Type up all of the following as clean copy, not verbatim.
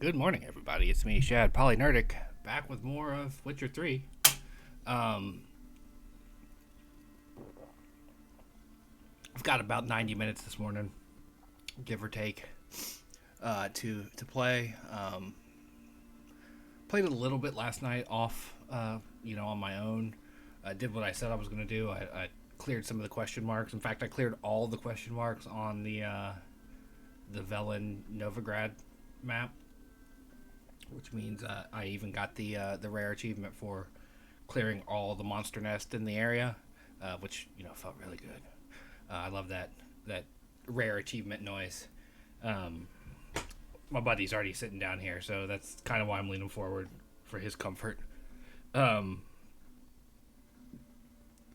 Good morning, everybody. It's me, Shad Polynerdic, back with more of Witcher 3. Um, I've got about 90 minutes this morning, give or take, to play. Played a little bit last night off, on my own. I did what I said I was going to do. I cleared some of the question marks. In fact, I cleared all the question marks on the Velen Novigrad map, which means I even got the rare achievement for clearing all the monster nest in the area, which felt really good. I love that rare achievement noise. My buddy's already sitting down here, so that's kind of why I'm leaning forward for his comfort. We're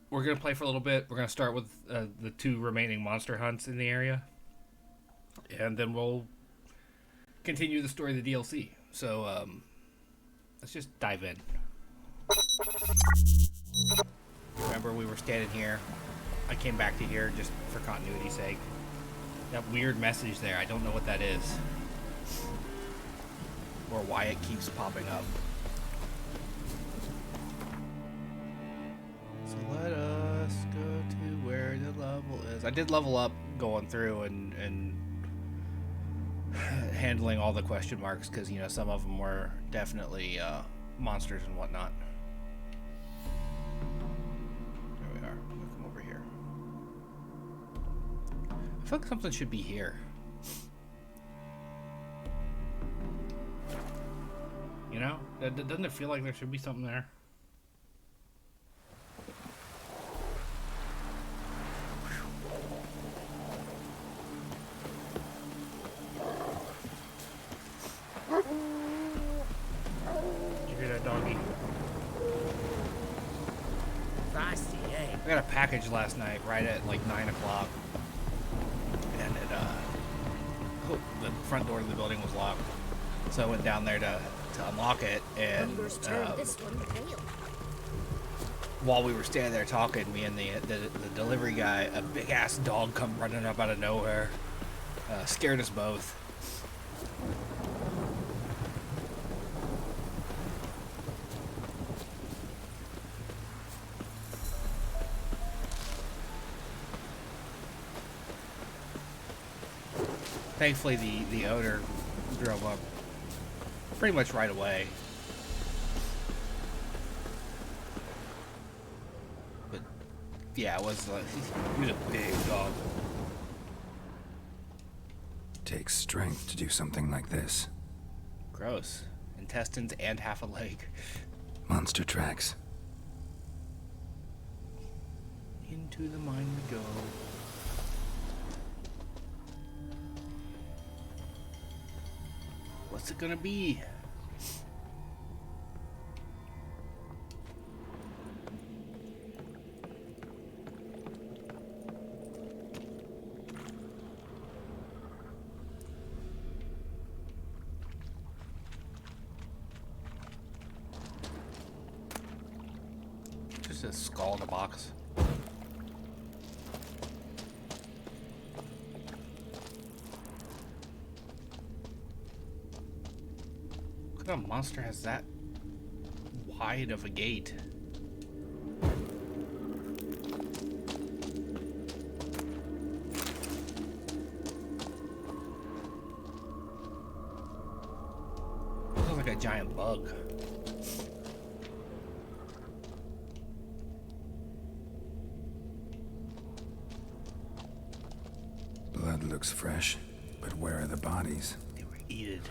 gonna play for a little bit. We're gonna start with the two remaining monster hunts in the area, and then we'll continue the story of the DLC. So let's just dive in. Remember, we were standing here. I came back to here just for continuity's sake. That weird message there, I don't know what that is. Or why it keeps popping up. So let us go to where the level is. I did level up going through and handling all the question marks, because some of them were definitely monsters and whatnot. There we are. We'll come over here. I feel like something should be here. Doesn't it feel like there should be something there? I got a package last night right at like 9 o'clock, and the front door of the building was locked, so I went down there to unlock it, and while we were standing there talking, me and the delivery guy, a big ass dog come running up out of nowhere, scared us both. Thankfully, the owner drove up pretty much right away. But yeah, it was he was a big dog. Takes strength to do something like this. Gross. Intestines and half a leg. Monster tracks. Into the mine we go. What's it gonna be? Just a skull in a box. A monster has that wide of a gate. Looks like a giant bug. Blood looks fresh, but where are the bodies? They were eaten.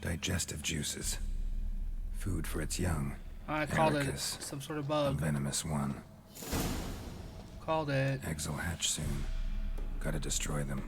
Digestive juices. Food for its young. I called it Ericus, some sort of a bug. venomous one. Called it. Eggs will hatch soon. Gotta destroy them.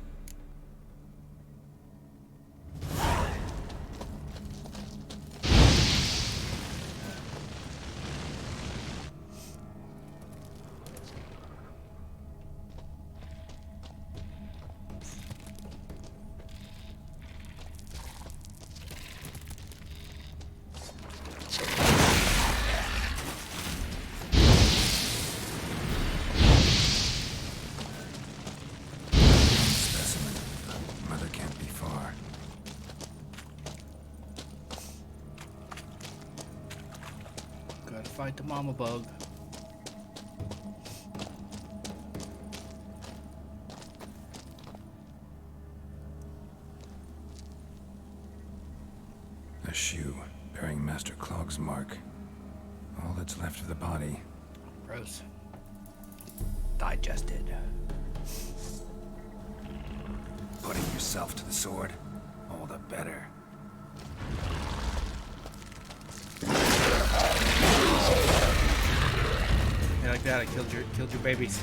Fight the mama bug. A shoe bearing Master Clog's mark. All that's left of the body. Gross. Digested. Putting yourself to the sword, all the better. Yeah, like that, I killed your babies.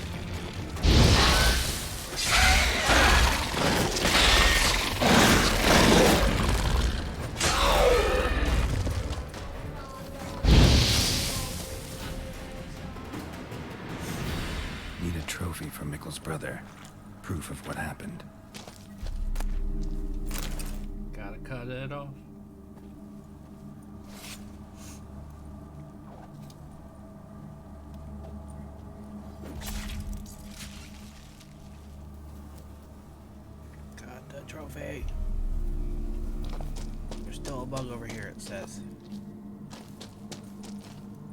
Need a trophy for Mikkel's brother. Proof of what happened. Gotta cut it off. Got the trophy. There's still a bug over here, it says.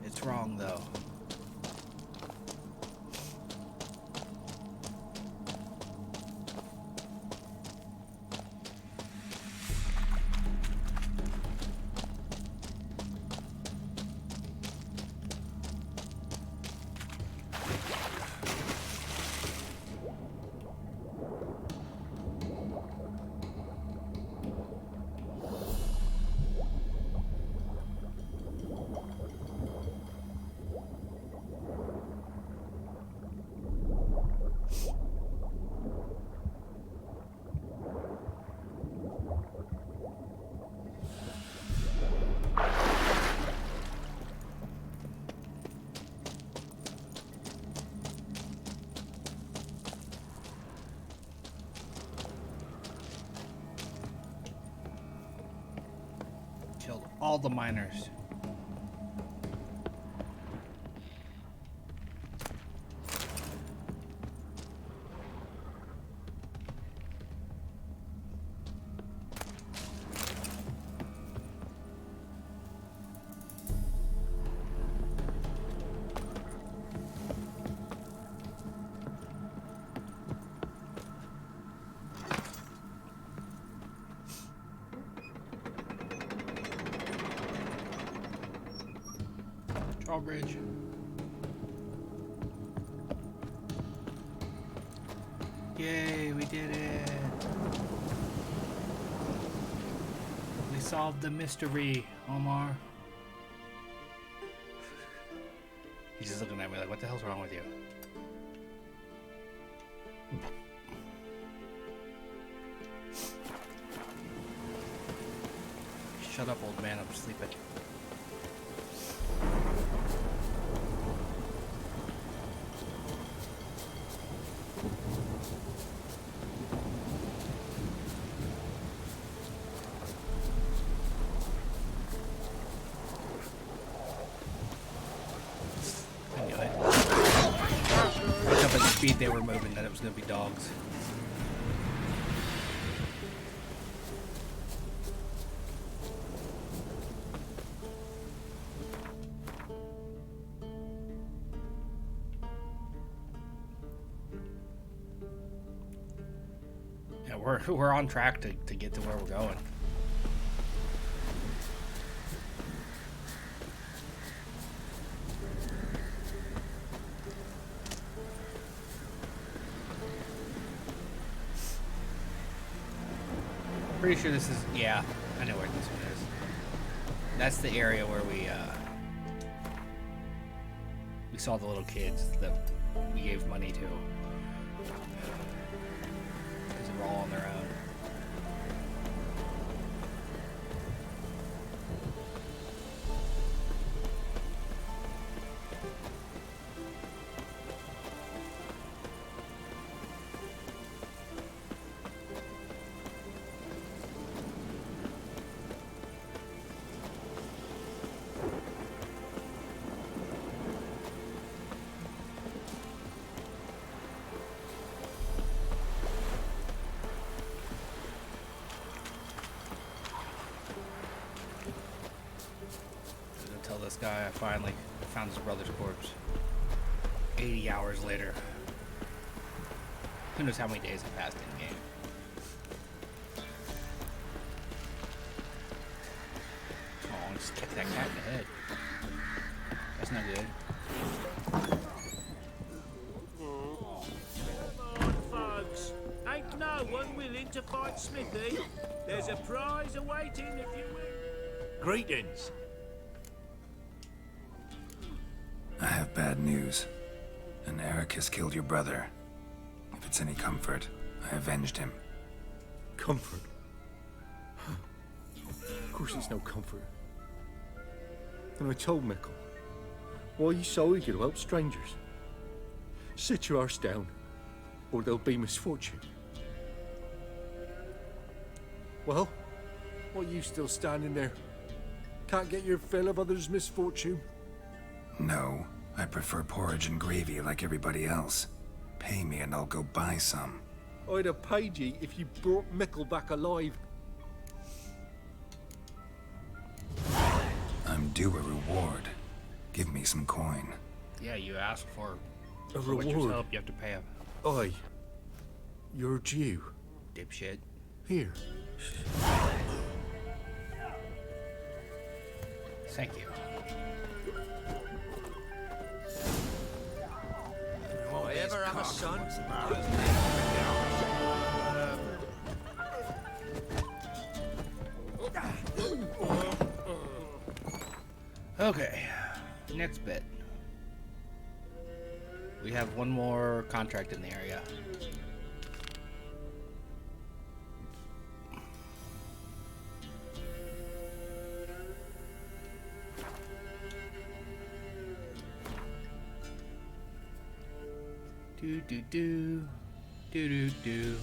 It's wrong, though. Killed all the miners. Drawbridge. Yay, we did it. We solved the mystery, Omar. He's just looking at me like, what the hell's wrong with you? Shut up, old man, I'm sleeping. I knew it. Look up at the speed they were moving, that it was going to be dogs. Yeah, we're on track to get to where we're going. Pretty sure this is, yeah, I know where this one is. That's the area where we saw the little kids that we gave money to. Because they were all on their own. This guy, I finally found his brother's corpse 80 hours later. Who knows how many days have passed in game. Oh, just kick that cat in the head. That's not good. Come on, folks. Ain't no one willing to fight Smithy. There's a prize awaiting if you win. Greetings. I have bad news. An Eric has killed your brother. If it's any comfort, I avenged him. Comfort? Of course it's no comfort. And I told Mickle, why are you so eager to help strangers? Sit your arse down, or there'll be misfortune. Well, why are you still standing there? Can't get your fill of others' misfortune? No, I prefer porridge and gravy like everybody else. Pay me and I'll go buy some. I'd have paid ye if you brought Mickle back alive. I'm due a reward. Give me some coin. Yeah, you asked for A Witcher's reward? help, you have to pay him. Aye. You're due. Dipshit. Here. Thank you. I ever have a son? Okay, next bit. We have one more contract in the area. Do do do do do do.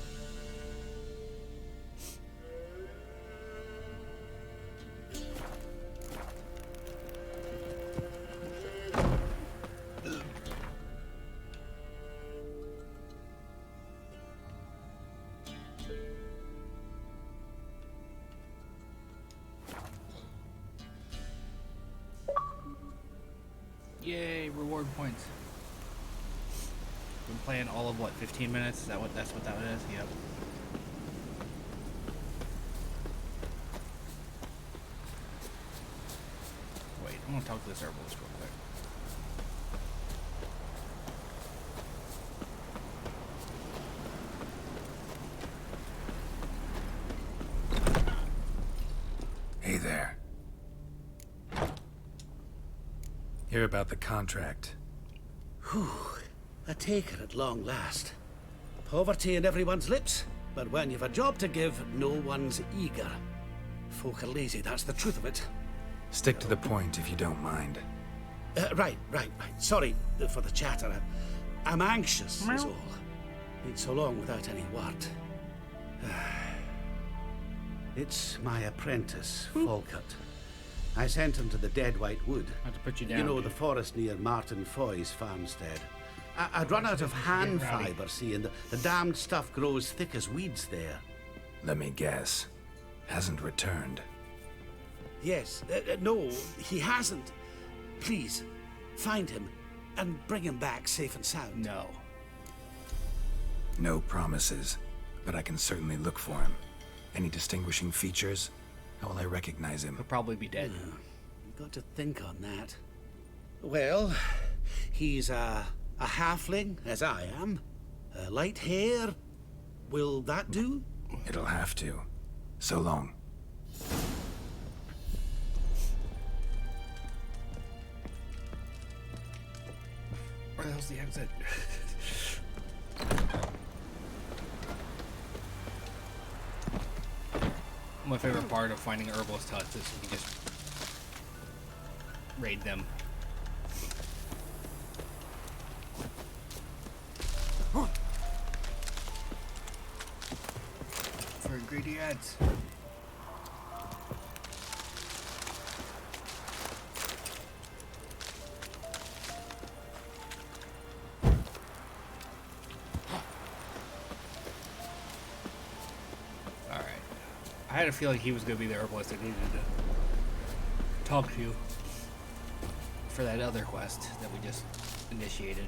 Yay, reward points. Been playing all of what, 15 minutes? Is that what that's what that is? Yep. Wait, I'm gonna talk to this herbalist real quick. Hey there. Hear about the contract. Whew. A taker at long last. Poverty in everyone's lips, but when you've a job to give, no one's eager. Folk are lazy, that's the truth of it. Stick to the point if you don't mind. Right. Sorry for the chatter. I'm anxious, is all. Been so long without any word. It's my apprentice, Falkert. I sent him to the Dead White Wood. I have to put you down. You know, the forest near Martin Foy's farmstead. I'd run out of hand fibre, see, and the damned stuff grows thick as weeds there. Let me guess. Hasn't returned. Yes, no, he hasn't. Please, find him and bring him back safe and sound. No. No promises, but I can certainly look for him. Any distinguishing features? How will I recognize him? He'll probably be dead. You've got to think on that. Well, he's a halfling, as I am. Light hair. Will that do? It'll have to. So long. Where the hell's the exit? My favorite part of finding herbalist huts is you just raid them. For greedy ads. I had a feeling he was going to be the herbalist I needed to talk to for that other quest that we just initiated.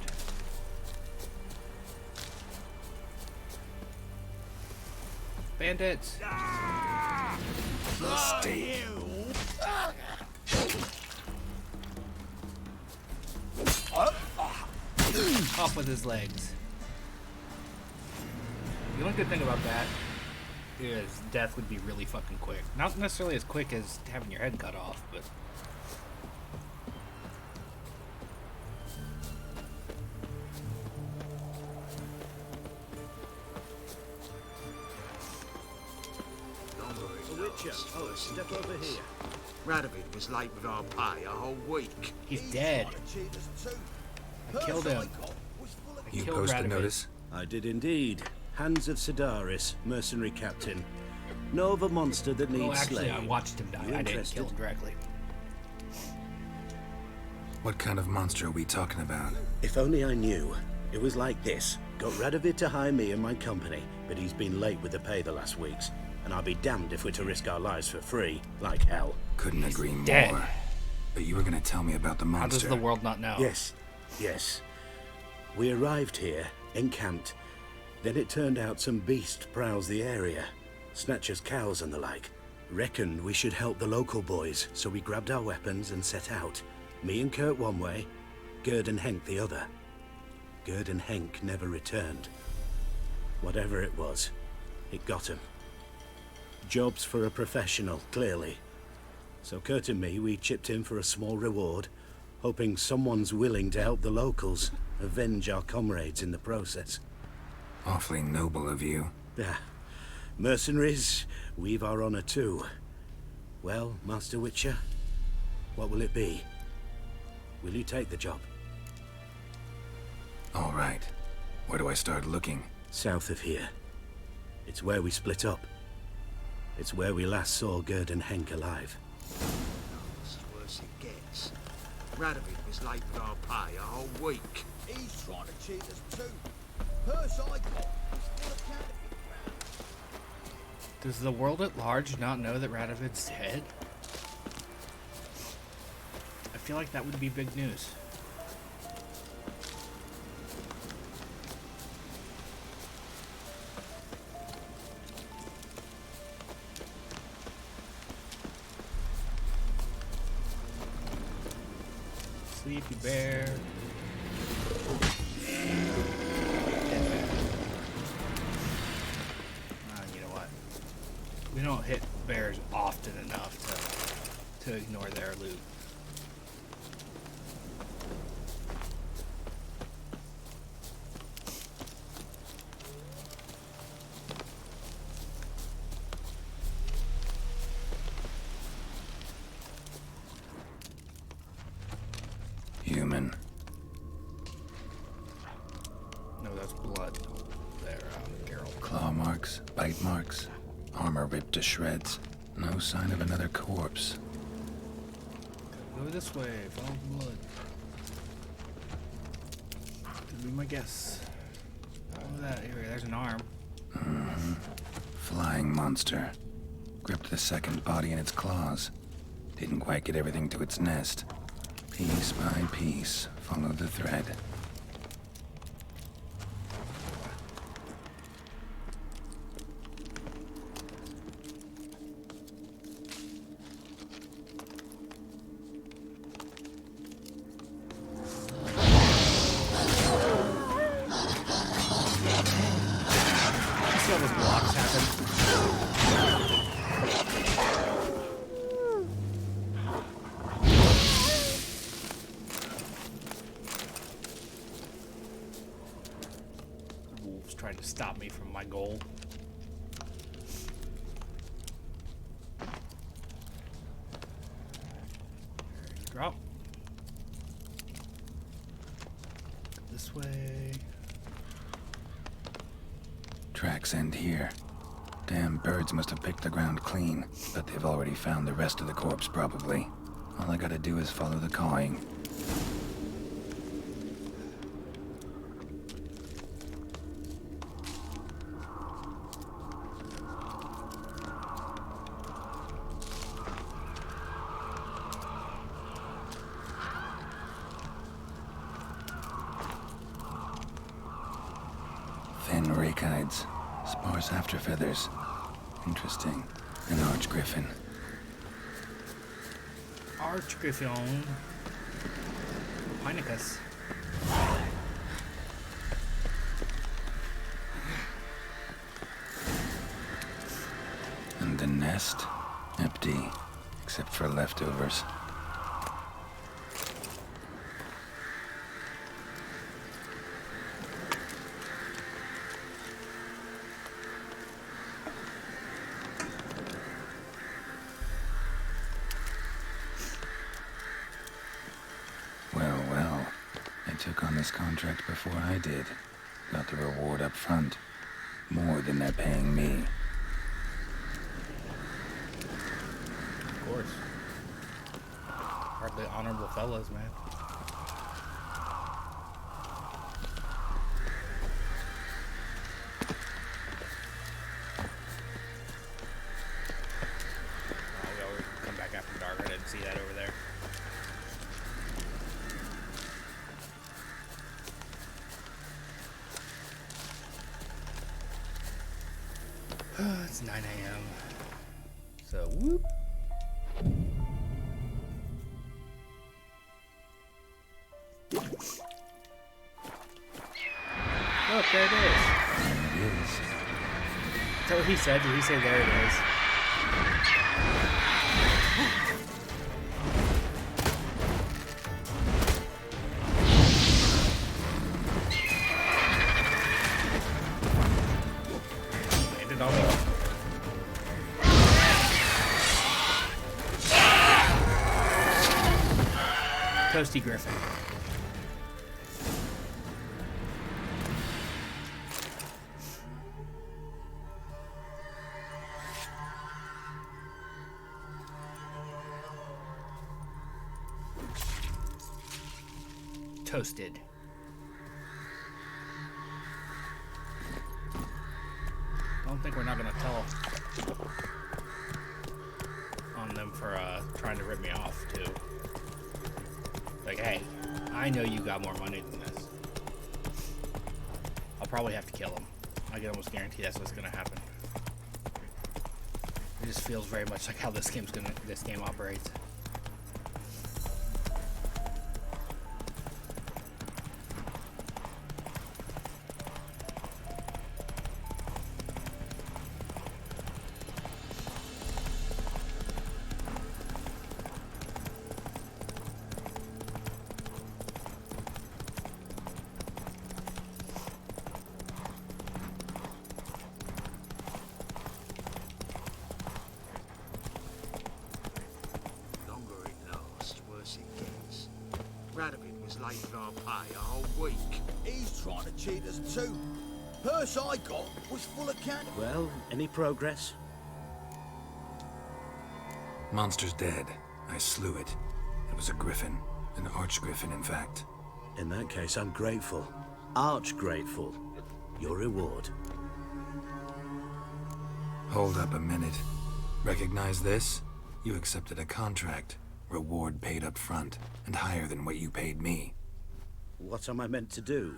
Bandits! Stay. Off with his legs. The only good thing about that is death would be really fucking quick. Not necessarily as quick as having your head cut off, but... Witcher, oh, step over here. Radovid was late with our pay a whole week. He's dead. I killed him. You killed posted Radovid. notice? I did indeed. Hands of Sedaris, mercenary captain. Know of a monster that needs Oh, actually, slaying. I watched him die. You I didn't interested? kill him directly. What kind of monster are we talking about? If only I knew. It was like this. Got Radovid to hire me and my company, but he's been late with the pay the last weeks. And I'll be damned if we're to risk our lives for free, like hell. Couldn't agree dead. more. But you were gonna tell me about the How monster. does the world not know? Yes, yes. We arrived here, encamped. Then it turned out some beast prowls the area. Snatchers cows and the like. Reckoned we should help the local boys, so we grabbed our weapons and set out. Me and Kurt one way, Gerd and Henk the other. Gerd and Henk never returned. Whatever it was, it got him. Job's for a professional, clearly. So Kurt and me, we chipped in for a small reward, hoping someone's willing to help the locals, avenge our comrades in the process. Awfully noble of you. Ah, mercenaries, we've our honor too. Well, Master Witcher, what will it be? Will you take the job? All right. Where do I start looking? South of here. It's where we split up. It's where we last saw Gerd and Henk alive. It's worse it gets. Radovid was late with our pay a whole week. He's trying to cheat us too. Purse I got is full of counterfeit crap. Does the world at large not know that Radovid's dead? I feel like that would be big news. Sleepy bear. You know what? We don't hit bears often enough to ignore their loot. Human. No, that's blood. There, Geralt. Claw marks, bite marks, armor ripped to shreds. No sign of another corpse. Go this way, follow the blood. Could be my guess. Follow that. Here, there's an arm. Flying monster. Gripped the second body in its claws. Didn't quite get everything to its nest. Piece by piece, follow the thread. See how those blocks happen? trying to stop me from my goal. Drop. This way. Tracks end here. Damn birds must have picked the ground clean, but they've already found the rest of the corpse, probably. All I gotta do is follow the cawing. Thin rakides, sparse afterfeathers. Interesting. An arch griffin. Archgriffon. Heinicus. And the nest? Empty, except for leftovers. Well, they took on this contract before I did. Got the reward up front. More than they're paying me. Of course. Hardly honorable fellas, man. Oh, we'll come back after dark. I didn't see that over there. It's 9 a.m. So, whoop. Look, there it is. There it is. Is that what he said? Did he say there it is? Landed on me. Toasty Griffin. Toasted. Don't think we're not gonna tell on them for trying to rip me off too. Like, hey, I know you got more money than this. I'll probably have to kill him. I can almost guarantee that's what's gonna happen. It just feels very much like how this game operates. Longer it lasts, worse it gets. Radovid was late with our pay a whole week. He's trying to cheat us too. Purse I got was full of candy. Well, any progress? Monster's dead. I slew it. It was a griffin. An arch-griffin, in fact. In that case, I'm grateful. Arch grateful. Your reward. Hold up a minute. Recognize this? You accepted a contract. Reward paid up front, and higher than what you paid me. What am I meant to do?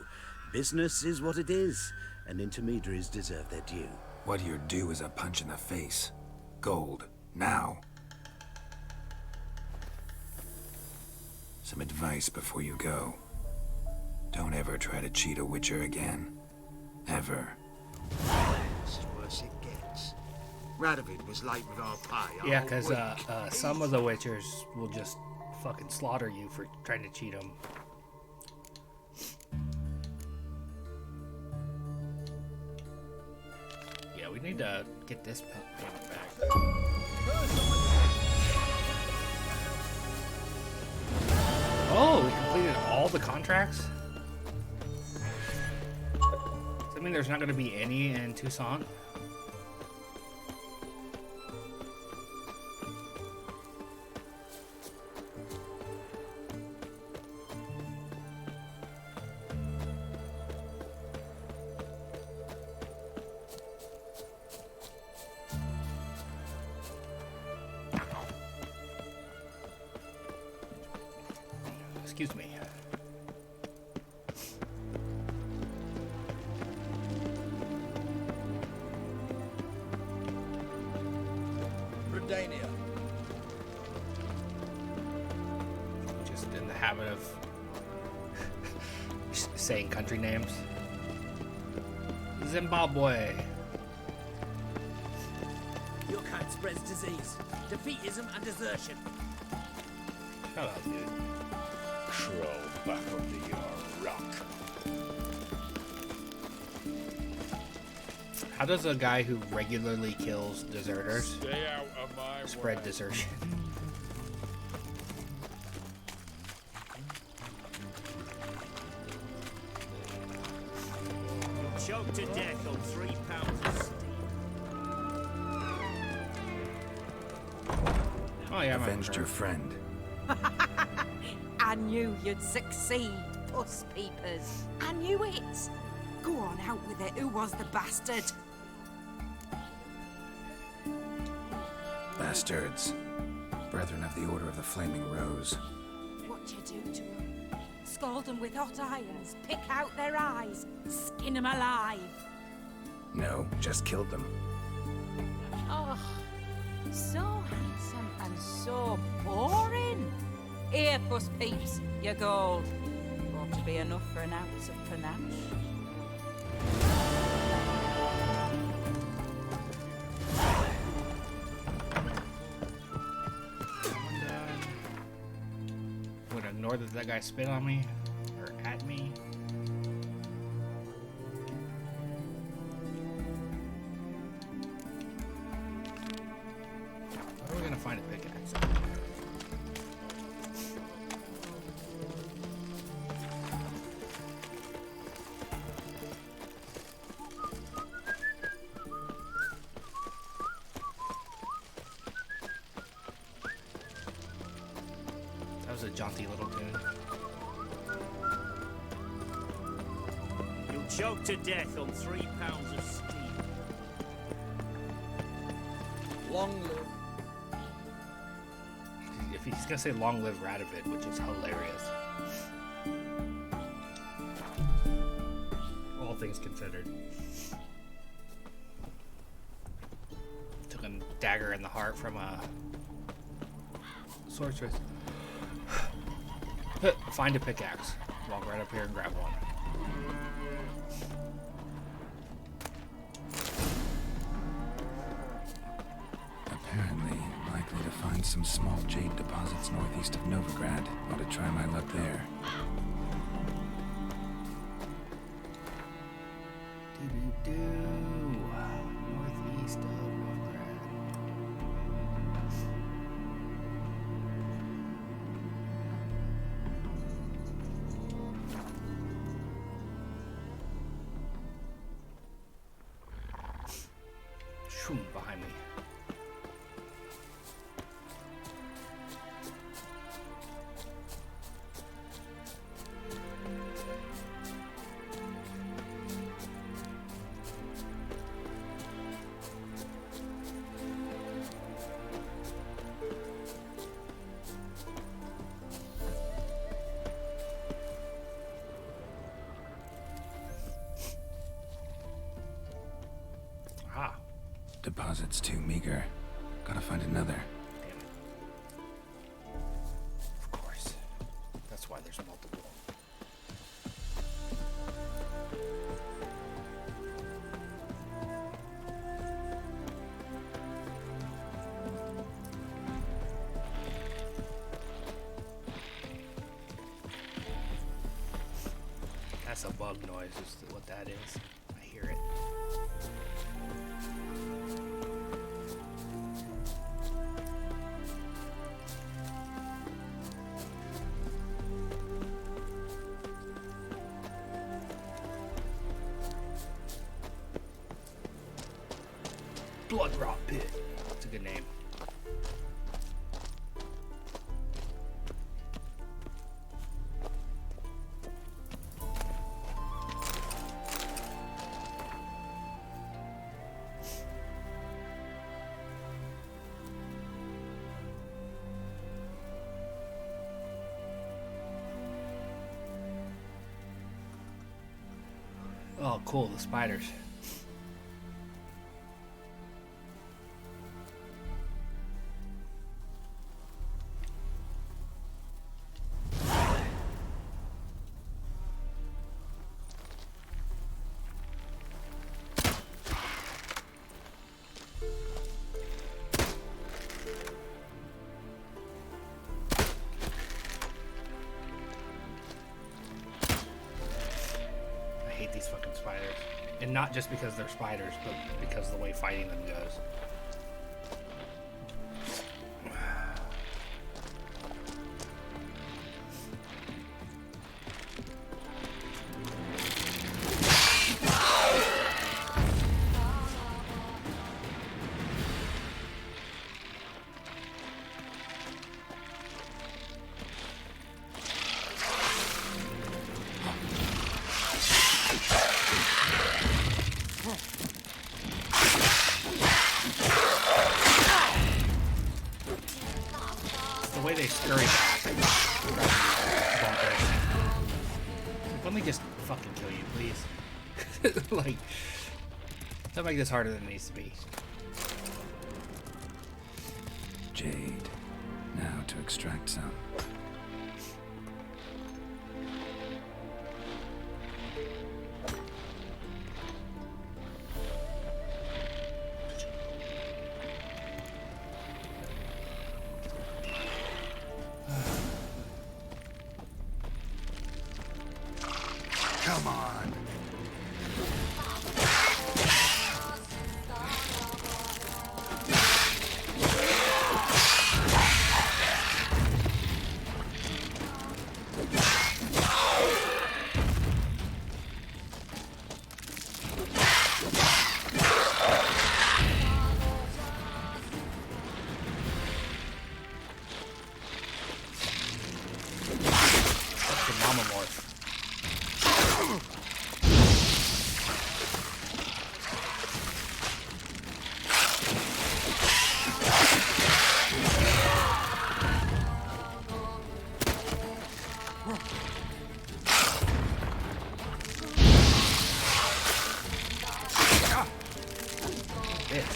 Business is what it is, and intermediaries deserve their due. What you're due is a punch in the face. Gold. Now. Some advice before you go. Don't ever try to cheat a witcher again. Ever. It's worse it gets. Radovid was late with our pay a Yeah, whole because week. some of the witchers will just fucking slaughter you for trying to cheat them. need to get this payment back. Oh, we completed all the contracts? Does that mean there's not going to be any in Tucson? Excuse me. Redania. Just in the habit of saying country names. Zimbabwe. Your kind spreads disease, defeatism, and desertion. Shut up, dude. Crawl back under your rock. How does a guy who regularly kills deserters Stay out of my spread way. desertion? Choked to death on 3 pounds of steam. Oh yeah, my Avenged your friend. I knew you'd succeed, puss peepers. I knew it. Go on out with it. Who was the bastard? Bastards. Brethren of the Order of the Flaming Rose. What'd you do to them? Scald them with hot irons, pick out their eyes, skin them alive. No, just killed them. Oh, so handsome and so boring. Here, puss peeps, your gold. Ought to be enough for an ounce of panache. I'm gonna ignore that guy spit on me or at me. Where are we gonna find a pickaxe? That was a jaunty little tune. You'll choke to death on 3 pounds of steam. Long live. If he's gonna say "Long live Radovid," which is hilarious. All things considered. Took a dagger in the heart from a sorceress. Find a pickaxe. Walk right up here and grab one. Apparently, likely to find some small jade deposits northeast of Novigrad. Ought to try my luck there. Northeast of Novigrad. Shoom, behind me. Ah, Deposits too meager. Gotta find another. damn it. Of course. That's why there's multiple. That's a bug noise, is what that is. I hear it. Blood Rot Pit. That's a good name. Oh, cool, the spiders. These fucking spiders. And not just because they're spiders, but because of the way fighting them goes. The way they scurry back. Let me just fucking kill you, please. Like, don't make this harder than it needs to be. Jade. Now to extract some. Come on. That's the mama morph. Bitch.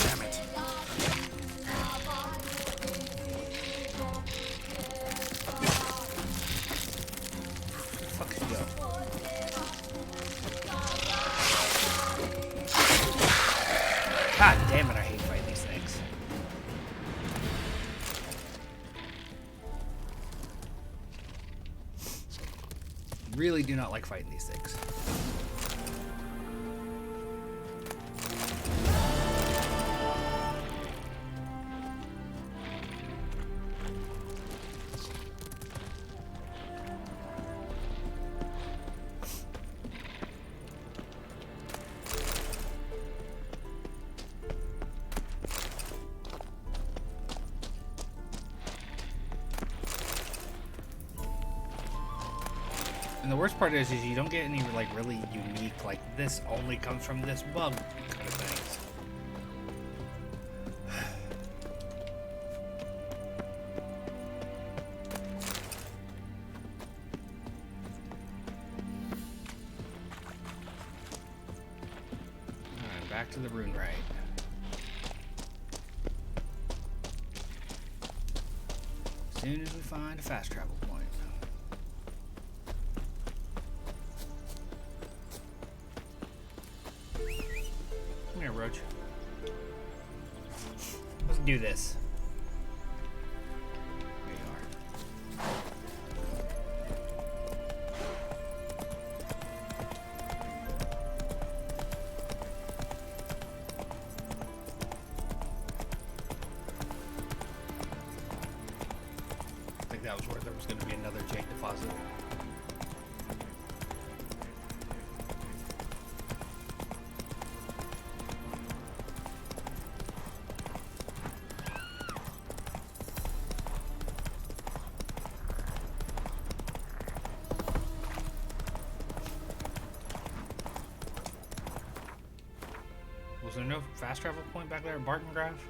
Damn it. Fuck you go. God damn it, I hate fighting these things. Really do not like fighting these things. And the worst part is you don't get any like really unique, like this only comes from this bug kind of things. Alright, back to the rune right. As soon as we find a fast travel point. Come here, Roach. Let's do this. Here you are. going to be another jade deposit. Was there no fast travel point back there at Barton Grove?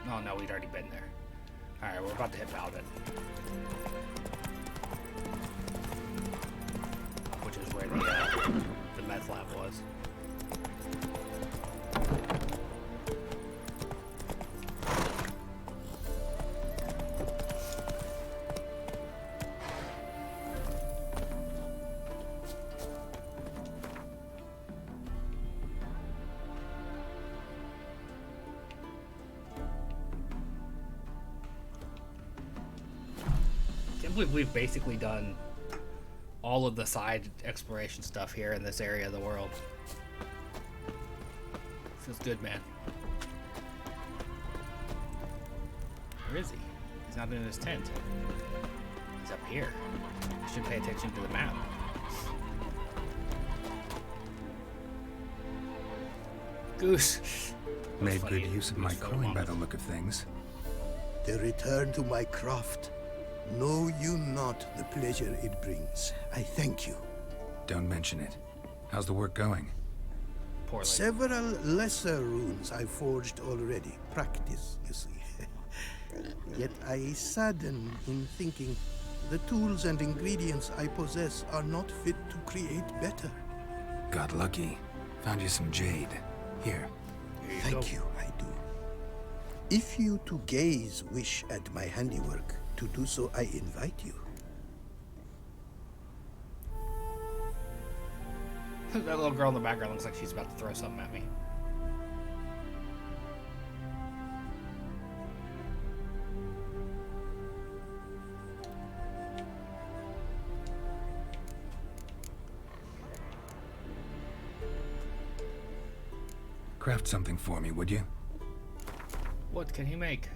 Oh no, we'd already been there. Alright, we're about to hit Bowden. Which is where the meth lab was. I believe we've basically done all of the side exploration stuff here in this area of the world. Feels good, man. Where is he? He's not in his tent. He's up here. I should pay attention to the map. Goose. Made good use of my coin by the look of things. The return to my craft. Know you not the pleasure it brings. I thank you. Don't mention it. How's the work going? Poorly. Several lesser runes I forged already. Practice, you see. Yet I sadden in thinking the tools and ingredients I possess are not fit to create better. Got lucky. Found you some jade. Here. Thank you, I do. If you to gaze wish at my handiwork, to do so I invite you. That little girl in the background looks like she's about to throw something at me. Craft something for me, would you? What can he make?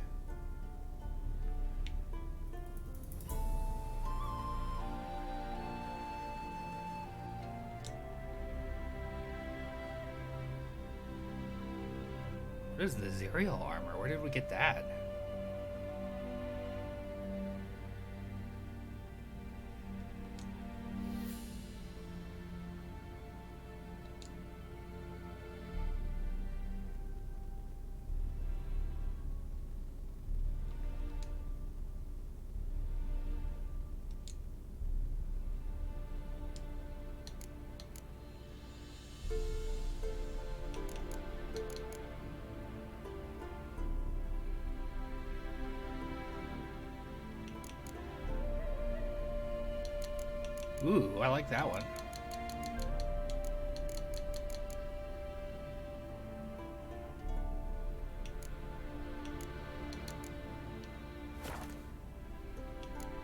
What is the Zerial armor? Where did we get that? Ooh, I like that one.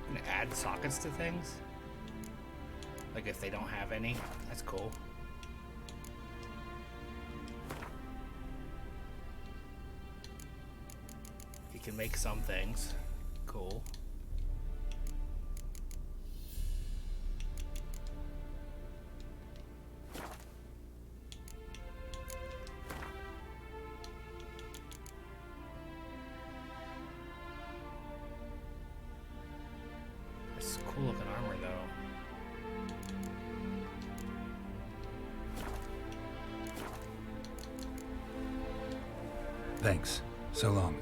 I'm gonna add sockets to things. Like if they don't have any, that's cool. You can make some things. Cool. That's cool looking armor though. Thanks. So long.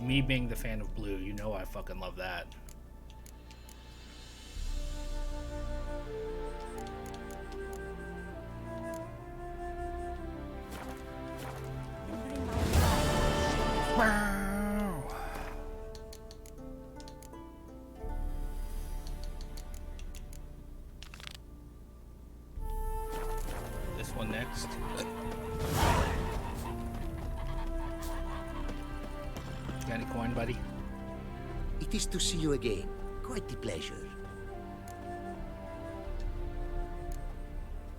Me being the fan of blue, you know I fucking love that. This one next. Got any coin, buddy? It is to see you again. Quite the pleasure.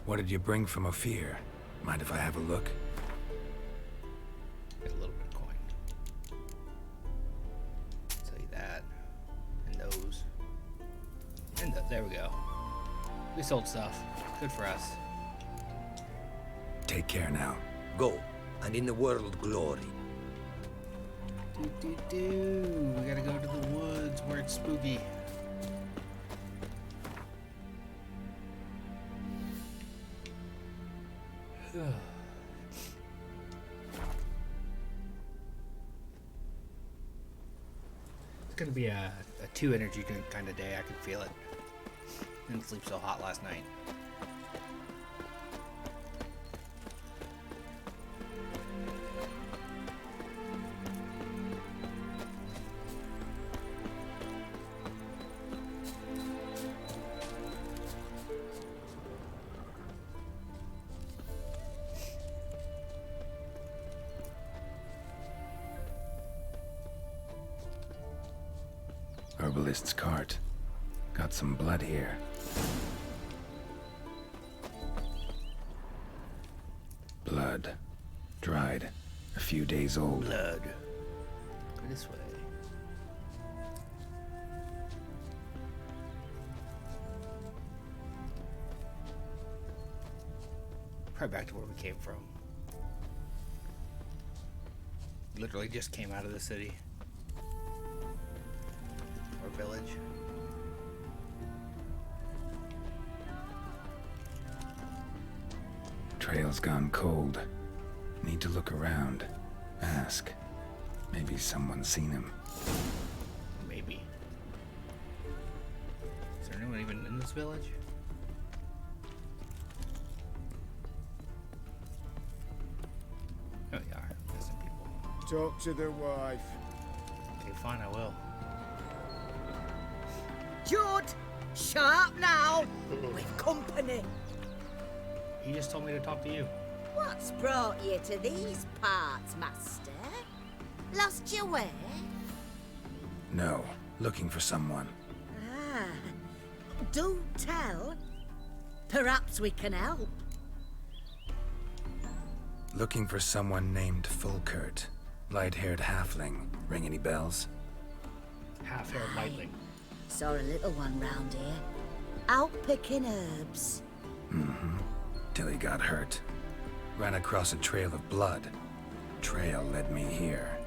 What did you bring from Ophir? Mind if I have a look? Get a little bit of coin. Tell you that. And those. And there we go. We sold stuff. Good for us. Take care now. Go, and in the world glory. We gotta go to the woods where it's spooky. It's gonna be a 2 energy drink kind of day. I can feel it. Didn't sleep so hot last night. Herbalist's cart. Got some blood here. Blood. Dried. A few days old. Blood. Go this way. Probably back to where we came from. Literally just came out of the city. Or village. Trail's gone cold. Need to look around. Ask. Maybe someone's seen him. Maybe. Is there anyone even in this village? Oh, yeah, missing people. Talk to the wife. Okay, fine, I will. Jude, shut up now. We've company. He just told me to talk to you. What's brought you to these parts, master? Lost your way? No. Looking for someone. Ah, do tell. Perhaps we can help. Looking for someone named Fulkert. Light-haired halfling. Ring any bells? Half-haired lightning. Saw a little one round here. Out picking herbs. Mm-hmm. Till he got hurt. Ran across a trail of blood. Trail led me here.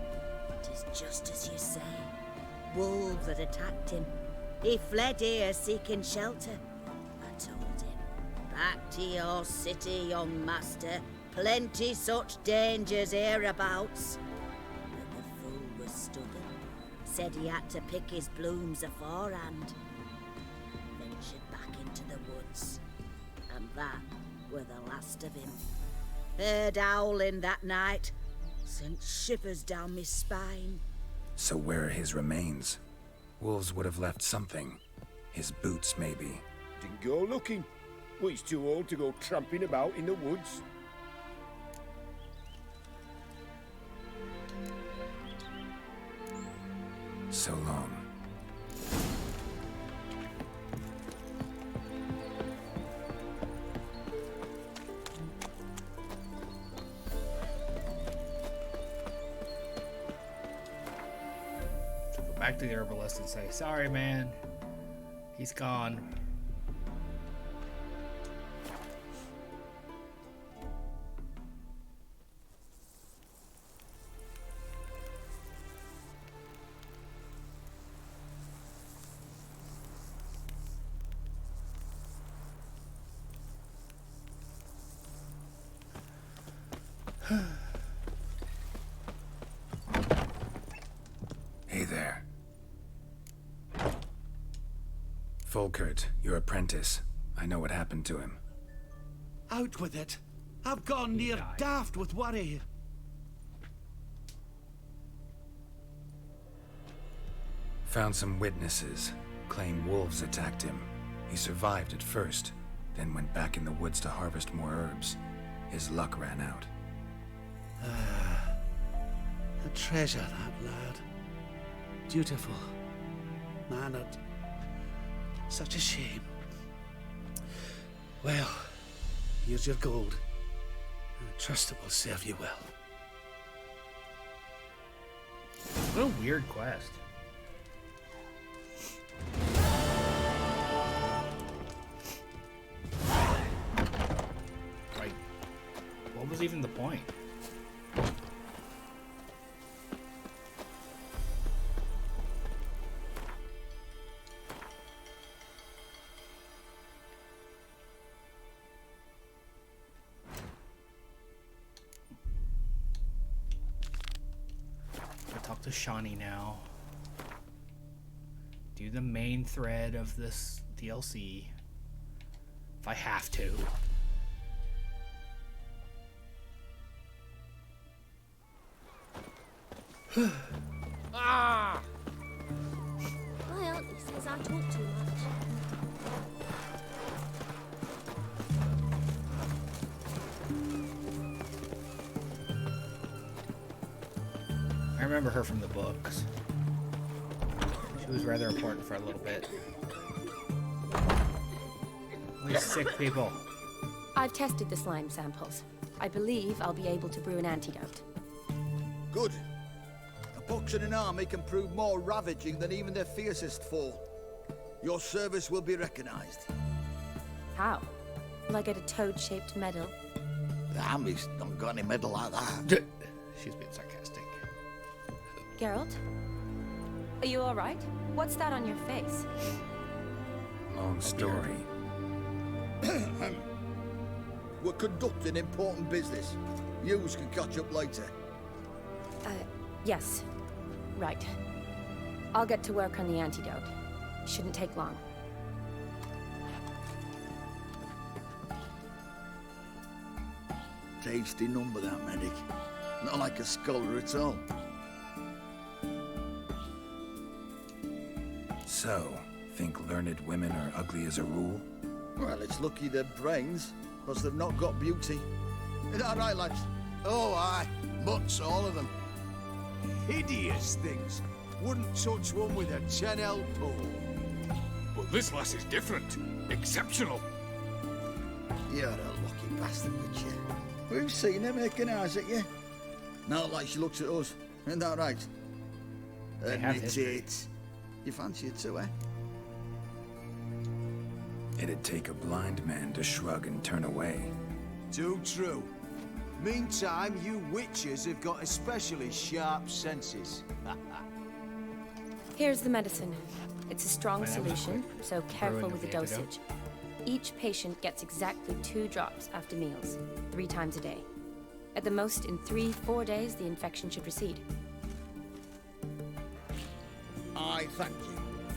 It is just as you say. Wolves had attacked him. He fled here seeking shelter. I told him, back to your city, young master. Plenty such dangers hereabouts. But the fool was stubborn. Said he had to pick his blooms aforehand. Ventured back into the woods. And that were the last of him. Heard howling that night. Sent shivers down my spine. So where are his remains? Wolves would have left something. His boots, maybe. Didn't go looking. Well, he's too old to go tramping about in the woods. So long. Go back to the herbalist and say, sorry, man. He's gone. Hey there. Fulkert, your apprentice. I know what happened to him. Out with it. I've gone near daft with worry. Found some witnesses. Claim wolves attacked him. He survived at first, then went back in the woods to harvest more herbs. His luck ran out. A treasure, that lad. Dutiful. mild-mannered. Such a shame. Well, here's your gold. I trust it will serve you well. What a weird quest. Like, what was even the point? Talk to Shawnee now. Do the main thread of this DLC. If I have to. Ah! My auntie says I talk too much. I remember her from the books. She was rather important for a little bit. These sick people. I've tested the slime samples. I believe I'll be able to brew an antidote. Good. A pox in an army can prove more ravaging than even their fiercest foe. Your service will be recognized. How? Will I get a toad-shaped medal? The army's not got any medal like that. She's being sarcastic. Geralt? Are you alright? What's that on your face? Long story. We're conducting important business. Yous can catch up later. Yes. Right. I'll get to work on the antidote. Shouldn't take long. Tasty number, that medic. Not like a scholar at all. So, think learned women are ugly as a rule? Well, it's lucky they're brains, because they've not got beauty. Is that right, lads? Oh, aye. Mutts, all of them. Hideous things. Wouldn't touch one with a 10L pole. But this lass is different. Exceptional. You're a lucky bastard, Witcher. We've seen her making eyes at you. Not like she looks at us. Isn't that right? They have Admit history. it. You fancy it too, eh? It'd take a blind man to shrug and turn away. Too true. Meantime, you witches have got especially sharp senses. Here's the medicine. It's a strong Might have a solution, quick so careful brewing with of the the antidote. dosage. Each patient gets exactly 2 drops after meals, 3 times a day. At the most, in 3-4 days, the infection should recede. I thank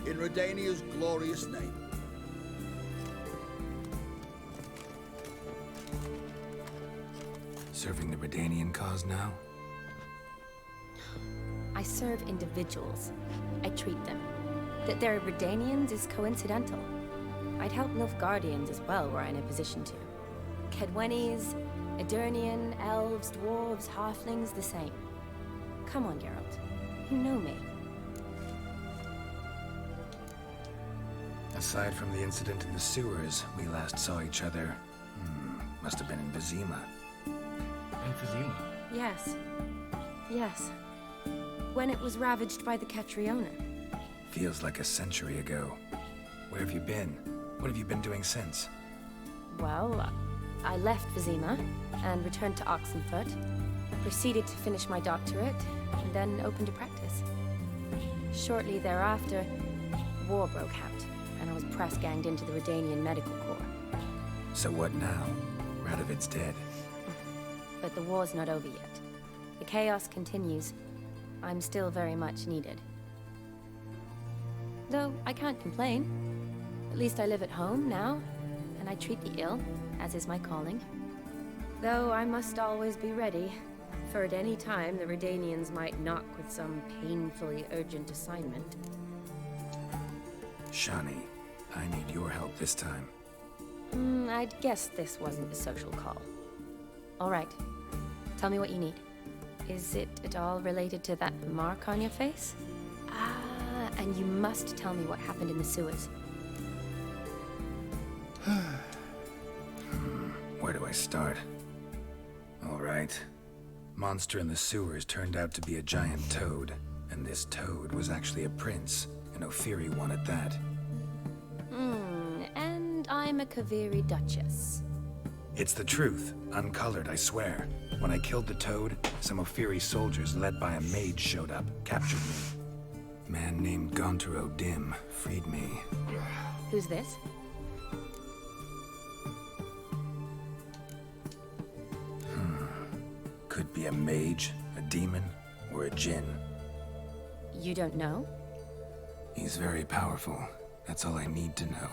you. In Redania's glorious name. Serving the Redanian cause now? I serve individuals. I treat them. That they're Redanians is coincidental. I'd help Nilfgaardians as well were I in a position to. Kedwenis, Edirnian, elves, dwarves, halflings, the same. Come on, Geralt. You know me. Aside from the incident in the sewers, we last saw each other. Must have been in Vizima. Emphysema. Yes. Yes. When it was ravaged by the Catriona. Feels like a century ago. Where have you been? What have you been doing since? Well, I left Vizima and returned to Oxenfoot. Proceeded to finish my doctorate, and then opened a practice. Shortly thereafter, war broke out, and I was press-ganged into the Redanian Medical Corps. So what now? Radovid's dead. But the war's not over yet. The chaos continues. I'm still very much needed. Though I can't complain. At least I live at home now, and I treat the ill, as is my calling. Though I must always be ready, for at any time the Redanians might knock with some painfully urgent assignment. Shani, I need your help this time. I'd guess this wasn't a social call. All right. Tell me what you need. Is it at all related to that mark on your face? Ah, And you must tell me what happened in the sewers. Where do I start? All right. Monster in the sewers turned out to be a giant toad, and this toad was actually a prince, and Ophiri wanted that. And I'm a Kaviri Duchess. It's the truth, uncolored, I swear. When I killed the toad, some Ophiri soldiers led by a mage showed up, captured me. Man named Gontaro Dim freed me. Who's this? Could be a mage, a demon, or a djinn. You don't know? He's very powerful. That's all I need to know.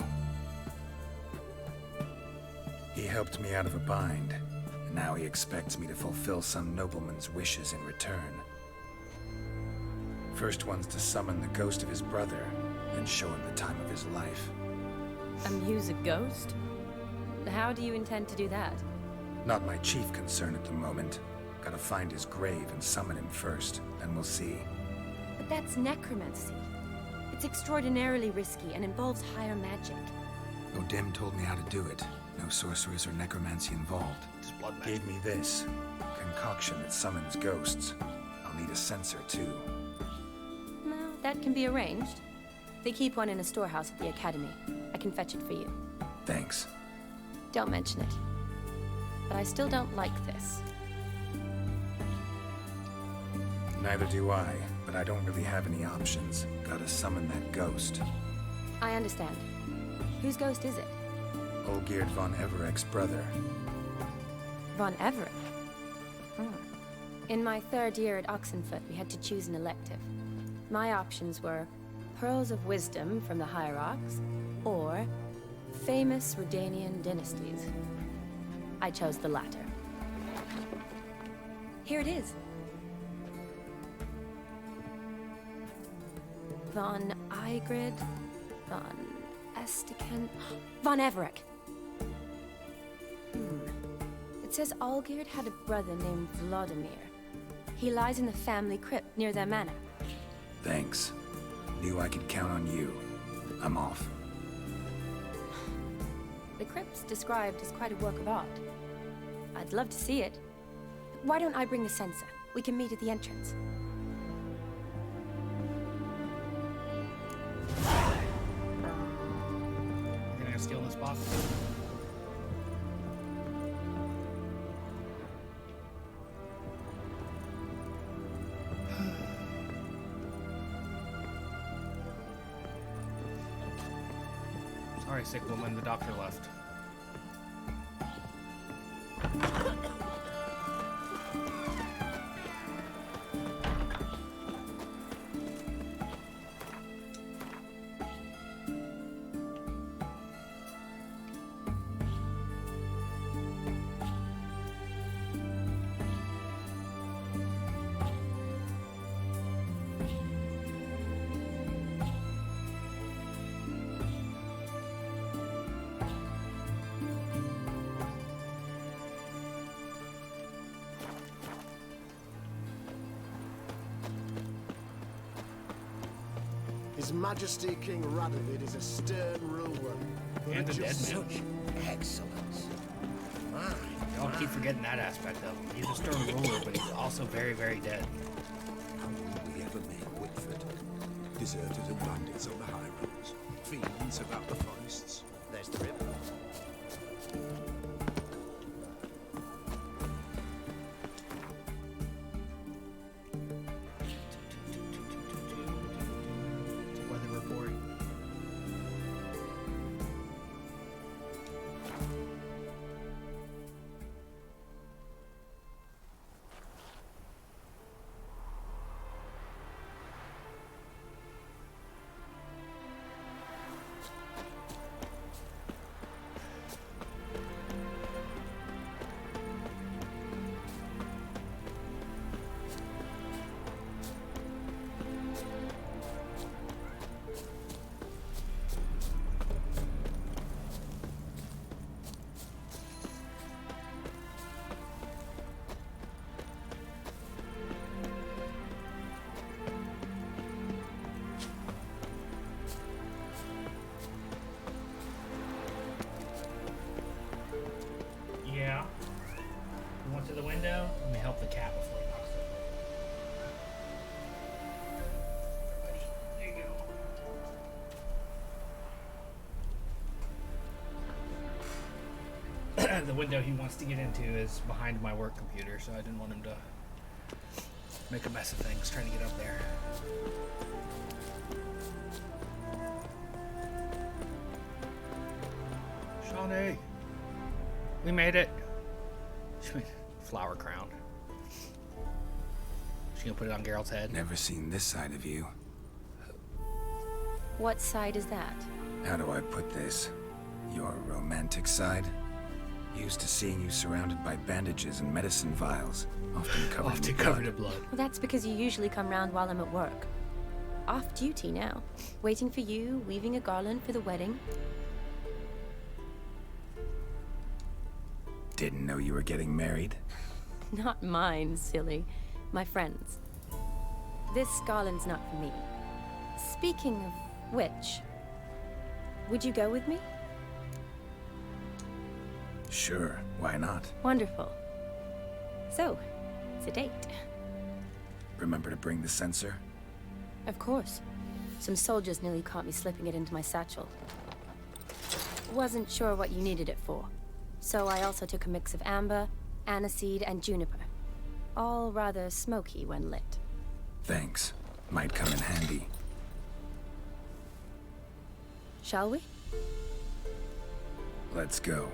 He helped me out of a bind, and now he expects me to fulfill some nobleman's wishes in return. First one's to summon the ghost of his brother, and show him the time of his life. Amuse a ghost? How do you intend to do that? Not my chief concern at the moment. Gotta find his grave and summon him first, then we'll see. But that's necromancy. It's extraordinarily risky and involves higher magic. Odim told me how to do it. No sorceress or necromancy involved. Gave me this. Concoction that summons ghosts. I'll need a censer, too. No, that can be arranged. They keep one in a storehouse at the academy. I can fetch it for you. Thanks. Don't mention it. But I still don't like this. Neither do I, but I don't really have any options. Gotta summon that ghost. I understand. Whose ghost is it? Olgierd von Evereck's brother. Von Everett? In my third year at Oxenfoot, we had to choose an elective. My options were Pearls of Wisdom from the Hierarchs, or Famous Redanian Dynasties. I chose the latter. Here it is. Von Igrid, Von Estiken, Von Everett. It says Olgierd had a brother named Vladimir. He lies in the family crypt near their manor. Thanks. Knew I could count on you. I'm off. The crypt's described as quite a work of art. I'd love to see it. Why don't I bring the censer? We can meet at the entrance. You're gonna steal this box? Sorry, sick woman, the doctor left. His Majesty King Radovid is a stern ruler. And a dead man. Such excellence. My, Y'all keep forgetting that aspect of him. He's a stern ruler, but he's also very, very dead. How will we ever make Whitford? Deserters and bandits on the high roads. Fiends about the forests. There's the river. Weather report. the window. Let me help the cat before he knocks it. There you go. The window he wants to get into is behind my work computer, so I didn't want him to make a mess of things trying to get up there. Shawnee! We made it! Flower crown. She gonna put it on Geralt's head? Never seen this side of you. What side is that? How do I put this? Your romantic side? Used to seeing you surrounded by bandages and medicine vials, often covered in blood. Well, that's because you usually come round while I'm at work. Off duty now. Waiting for you, weaving a garland for the wedding. Didn't know you were getting married? Not mine, silly. My friends. This garland's not for me. Speaking of which, would you go with me? Sure, why not? Wonderful. So, it's a date. Remember to bring the sensor? Of course. Some soldiers nearly caught me slipping it into my satchel. Wasn't sure what you needed it for. So I also took a mix of amber, aniseed, and juniper. All rather smoky when lit. Thanks. Might come in handy. Shall we? Let's go.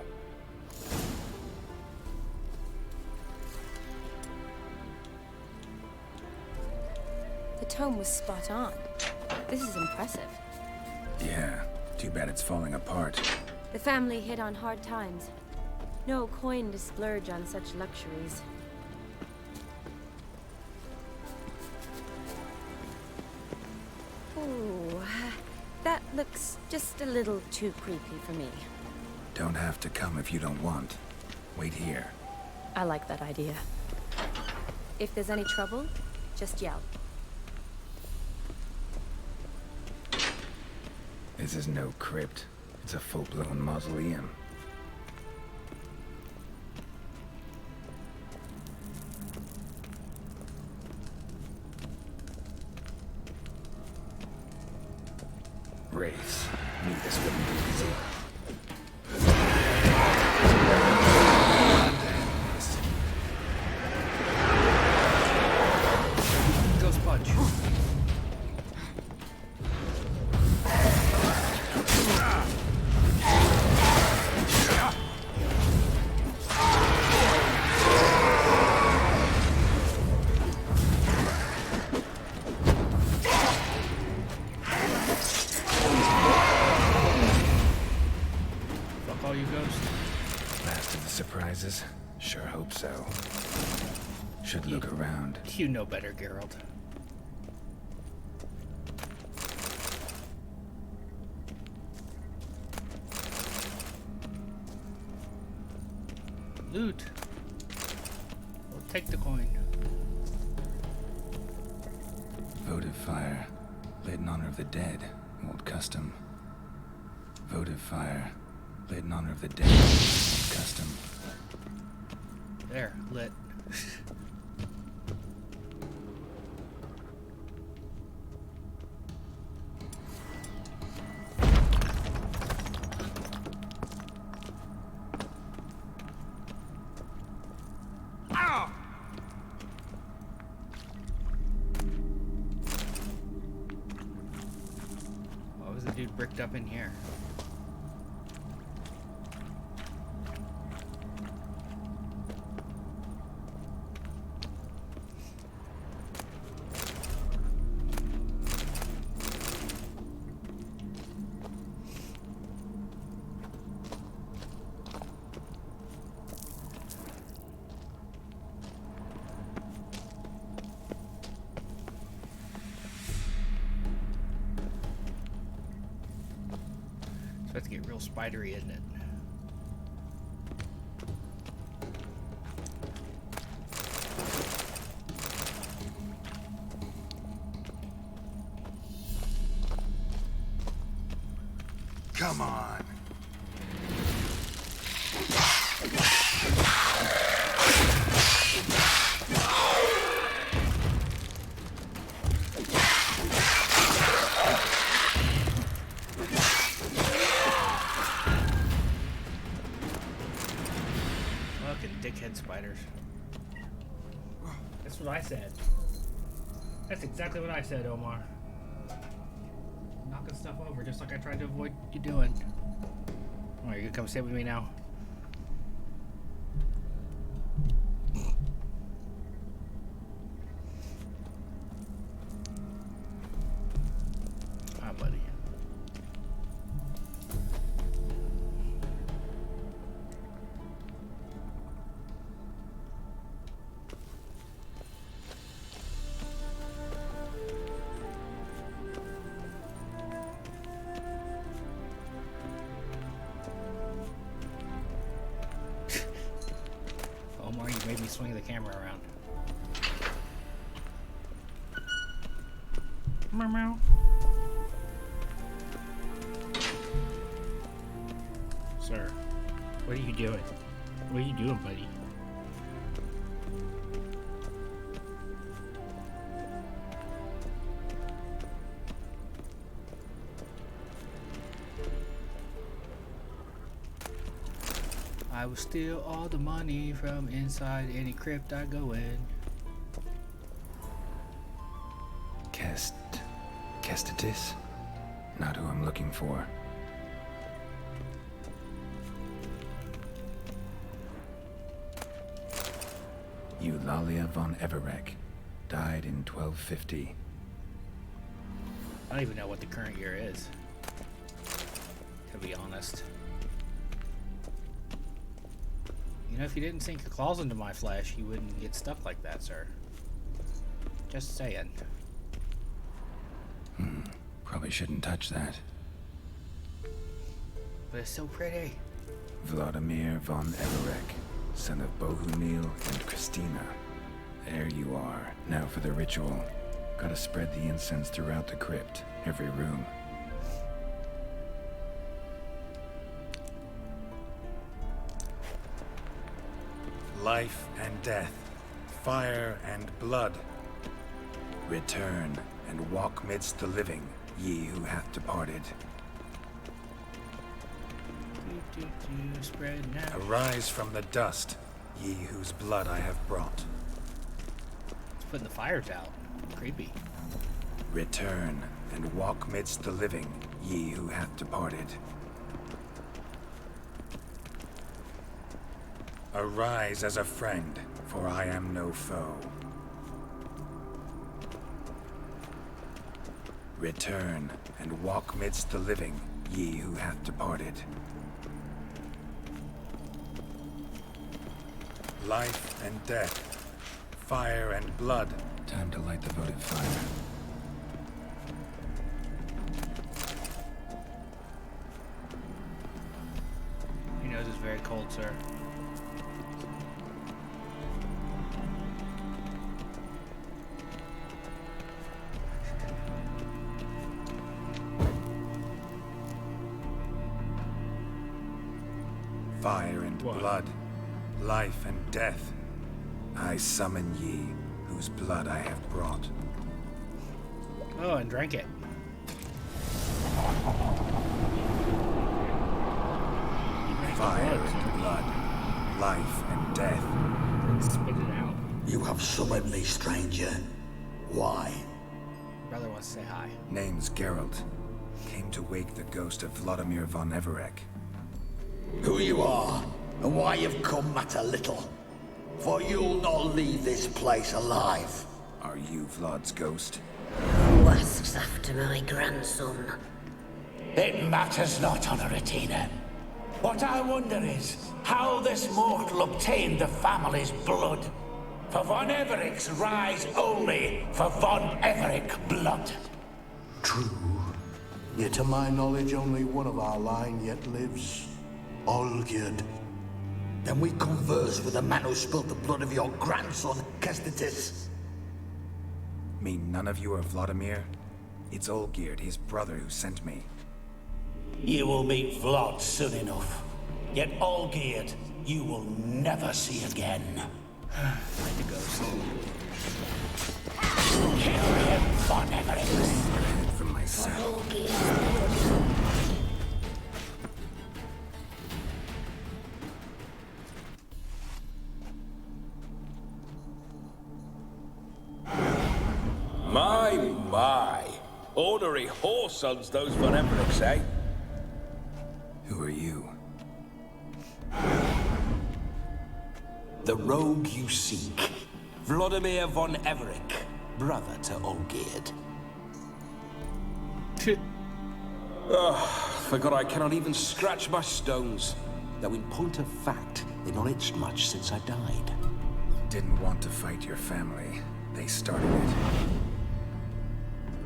The tome was spot on. This is impressive. Yeah, too bad it's falling apart. The family hit on hard times. No coin to splurge on such luxuries. Ooh, that looks just a little too creepy for me. Don't have to come if you don't want. Wait here. I like that idea. If there's any trouble, just yell. This is no crypt. It's a full-blown mausoleum. Race. Knew this wouldn't be easy. Ghost punch. Surprises? Sure hope so. Should look around. You know better, Geralt. Loot. We'll take the coin. Votive fire. Lit in honor of the dead. Old custom. Votive fire. Lit in honor of the dead. Old custom. There, lit. What was the dude bricked up in here? It's about to get real spidery, isn't it? Come on. That's what I said. That's exactly what I said, Omar. Knocking stuff over just like I tried to avoid you doing. Oh, you're gonna come sit with me now? Hi, buddy. Omar, you made me swing the camera around. Meow meow. Sir, what are you doing? What are you doing, buddy? I will steal all the money from inside any crypt I go in. Kestitis? Not who I'm looking for. Eulalia von Everek. Died in 1250. I don't even know what the current year is, to be honest. You know, if you didn't sink your claws into my flesh, you wouldn't get stuck like that, sir. Just saying. Probably shouldn't touch that. But it's so pretty. Vladimir von Everek, son of Bohumil and Christina. There you are. Now for the ritual. Gotta spread the incense throughout the crypt, every room. Life and death, fire and blood. Return and walk midst the living, ye who hath departed. Spread now. Arise from the dust, ye whose blood I have brought. It's putting the fires out. Creepy. Return and walk midst the living, ye who hath departed. Arise as a friend, for I am no foe. Return and walk midst the living, ye who hath departed. Life and death, fire and blood. Time to light the votive fire. Your nose is very cold, sir. Fire and blood, life and death. I summon ye, whose blood I have brought. Oh, and drank it. Fire and blood, life and death. Spit it out. You have summoned me, stranger. Why? Brother wants to say hi. Name's Geralt. Came to wake the ghost of Vladimir von Everek. Who you are, and why you've come matter little. For you'll not leave this place alive. Are you Vlad's ghost? Who asks after my grandson? It matters not, Honoratina. What I wonder is how this mortal obtained the family's blood. For von Everek's rise only for von Everek blood. True. Yet to my knowledge, only one of our line yet lives. Olgierd. Then we converse with the man who spilled the blood of your grandson, Kestitis. Mean none of you are Vladimir? It's Olgierd, his brother, who sent me. You will meet Vlad soon enough. Yet Olgierd, you will never see again. Find the ghost. Kill him, von Everek. From myself. My. Ornery whoresons those von Evericks, eh? Who are you? The rogue you seek. Vladimir von Everec, brother to Olgierd. Forgot I cannot even scratch my stones. Though in point of fact, they've not itched much since I died. Didn't want to fight your family. They started it.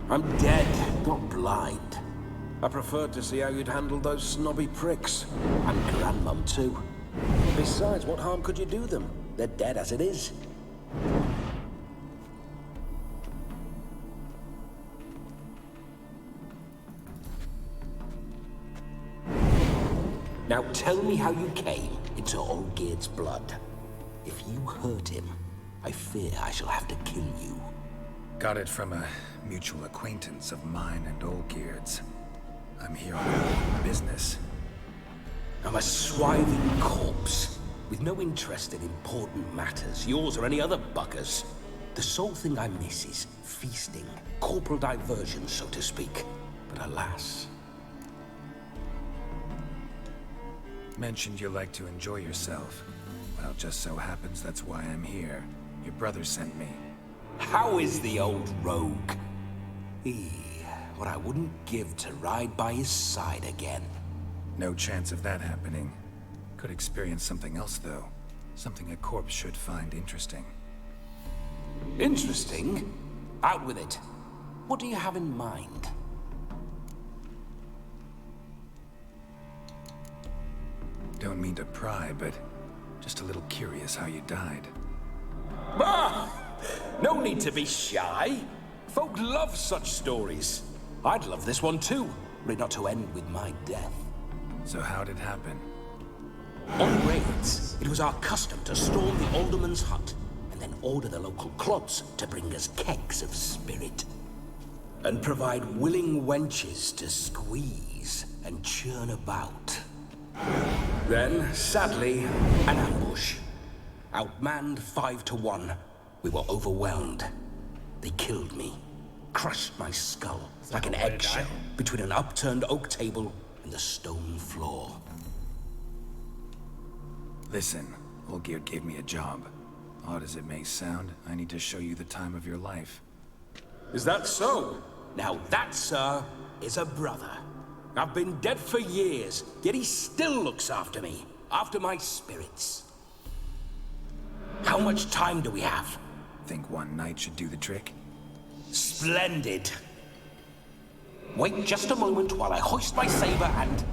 I'm dead, not blind. I preferred to see how you'd handle those snobby pricks. And Grandmum, too. Besides, what harm could you do them? They're dead as it is. Now tell me how you came into Olgierd's blood. If you hurt him, I fear I shall have to kill you. Got it from a mutual acquaintance of mine and Olgierd's. I'm here on business. I'm a swiving corpse, with no interest in important matters, yours or any other buggers. The sole thing I miss is feasting, corporal diversion, so to speak. But alas... Mentioned you like to enjoy yourself. Well, just so happens that's why I'm here. Your brother sent me. How is the old rogue? What I wouldn't give to ride by his side again. No chance of that happening. Could experience something else, though. Something a corpse should find interesting. Interesting? Out with it. What do you have in mind? Don't mean to pry, but just a little curious how you died. No need to be shy. Folk love such stories. I'd love this one too, were it not to end with my death. So how'd it happen? On raids, it was our custom to storm the alderman's hut, and then order the local clubs to bring us kegs of spirit. And provide willing wenches to squeeze and churn about. Then, sadly, an ambush. Outmanned 5 to 1. We were overwhelmed. They killed me. Crushed my skull like an eggshell between an upturned oak table and the stone floor. Listen, Olgierd gave me a job. Odd as it may sound, I need to show you the time of your life. Is that so? Now that, sir, is a brother. I've been dead for years, yet he still looks after me, after my spirits. How much time do we have? Think one night should do the trick? Splendid. Wait just a moment while I hoist my saber and...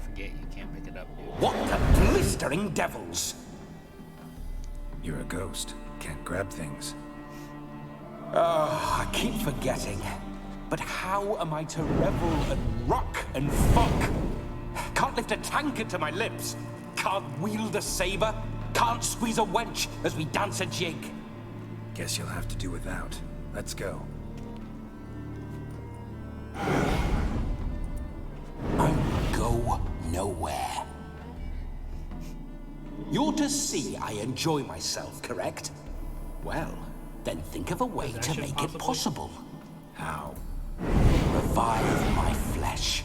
Forget you can't pick it up, dude. What the blistering devils! You're a ghost. Can't grab things. I keep forgetting. But how am I to revel and rock and fuck? Can't lift a tankard to my lips. Can't wield a saber. Can't squeeze a wench as we dance a jig. Guess you'll have to do without. Let's go. I go nowhere. You're to see I enjoy myself, correct? Well, then think of a way to make it possible. How? Revive my flesh.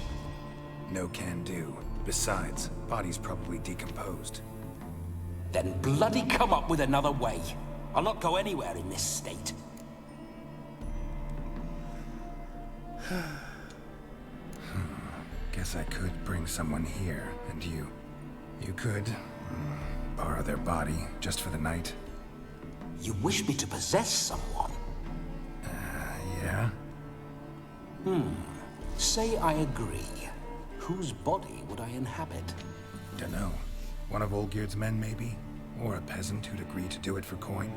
No can do. Besides, body's probably decomposed. Then bloody come up with another way. I'll not go anywhere in this state. Guess I could bring someone here, and you could borrow their body just for the night. You wish me to possess someone? Yeah? Say I agree. Whose body would I inhabit? Dunno. One of Olgierd's men, maybe? Or a peasant who'd agree to do it for coin?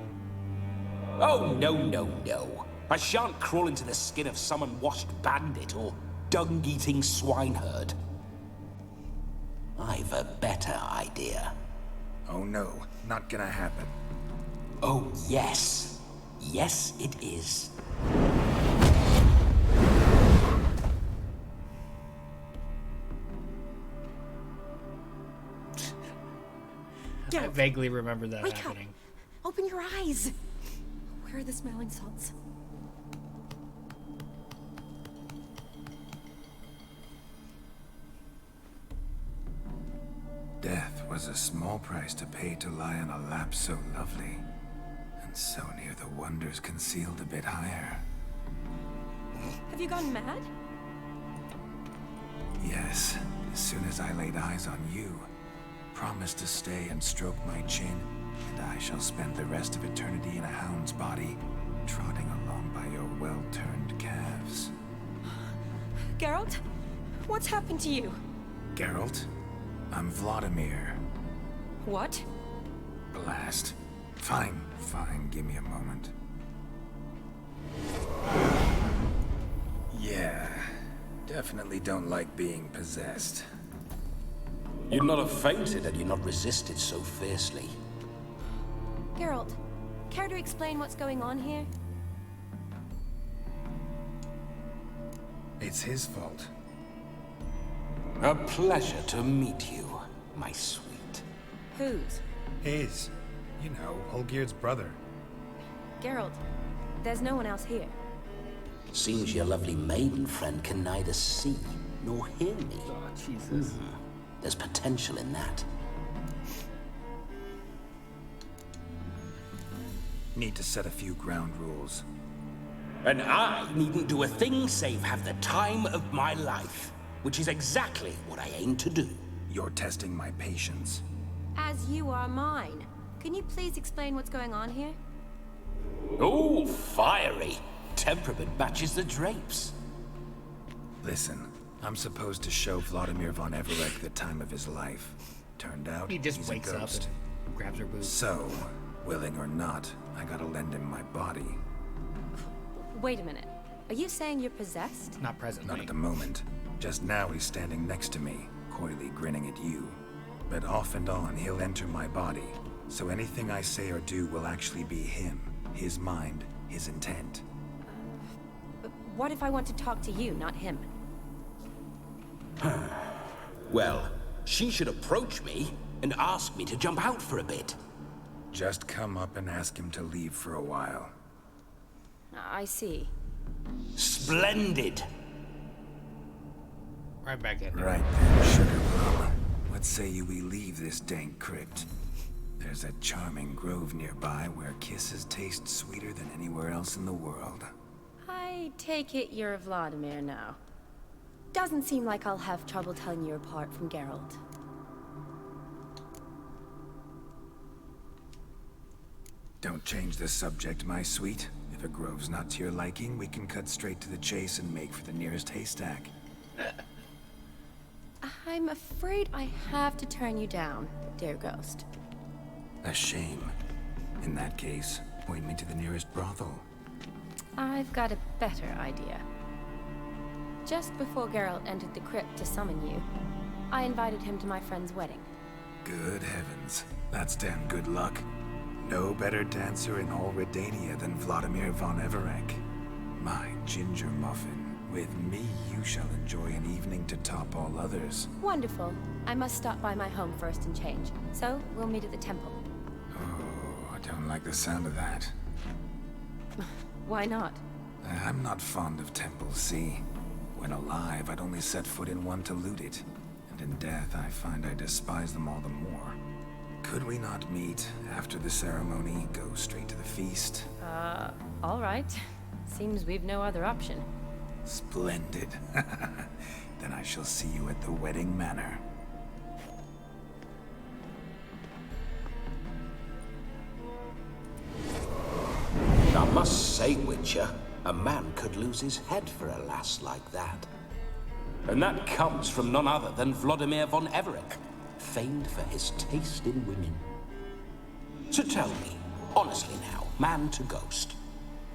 Oh, no, no, no. I shan't crawl into the skin of some unwashed bandit or dung-eating swineherd. I've a better idea. Oh no, not gonna happen. Oh, yes. Yes, it is. I vaguely remember that Wake happening. Up. Open your eyes. Where are the smelling salts? Death was a small price to pay to lie on a lap so lovely, and so near the wonders concealed a bit higher. Have you gone mad? Yes, as soon as I laid eyes on you, promise to stay and stroke my chin, and I shall spend the rest of eternity in a hound's body, trotting along by your well-turned calves. Geralt? What's happened to you? Geralt? I'm Vladimir. What? Blast. Fine, give me a moment. Yeah, definitely don't like being possessed. You'd not have fainted had you not resisted so fiercely. Geralt, care to explain what's going on here? It's his fault. A pleasure to meet you, my sweet. Whose? His. You know, Olgerd's brother. Geralt, there's no one else here. Seems your lovely maiden friend can neither see nor hear me. Oh, Jesus. There's potential in that. Need to set a few ground rules. And I needn't do a thing save have the time of my life, which is exactly what I aim to do. You're testing my patience. As you are mine. Can you please explain what's going on here? Oh, fiery. Temperament matches the drapes. Listen, I'm supposed to show Vladimir von Everec the time of his life. Turned out, He just he's wakes a up ghost. and grabs her boobs. So, willing or not, I gotta lend him my body. Wait a minute. Are you saying you're possessed? Not presently. Not at the moment. Just now he's standing next to me, coyly grinning at you. But off and on, he'll enter my body. So anything I say or do will actually be him, his mind, his intent. But what if I want to talk to you, not him? Well, she should approach me and ask me to jump out for a bit. Just come up and ask him to leave for a while. I see. Splendid. Right back in. Right then, sugar plum. What say you we leave this dank crypt? There's a charming grove nearby where kisses taste sweeter than anywhere else in the world. I take it you're Vladimir now. Doesn't seem like I'll have trouble telling you apart from Geralt. Don't change the subject, my sweet. If a grove's not to your liking, we can cut straight to the chase and make for the nearest haystack. I'm afraid I have to turn you down, dear ghost. A shame. In that case, point me to the nearest brothel. I've got a better idea. Just before Geralt entered the crypt to summon you, I invited him to my friend's wedding. Good heavens. That's damn good luck. No better dancer in all Redania than Vladimir von Everec. My ginger muffin. With me, you shall enjoy an evening to top all others. Wonderful. I must stop by my home first and change. So, we'll meet at the temple. Oh, I don't like the sound of that. Why not? I'm not fond of temples, see? When alive, I'd only set foot in one to loot it. And in death, I find I despise them all the more. Could we not meet after the ceremony, go straight to the feast? All right. Seems we've no other option. Splendid. Then I shall see you at the wedding manor. I must say, Witcher, a man could lose his head for a lass like that. And that comes from none other than Vladimir von Everec, famed for his taste in women. So tell me, honestly now, man to ghost,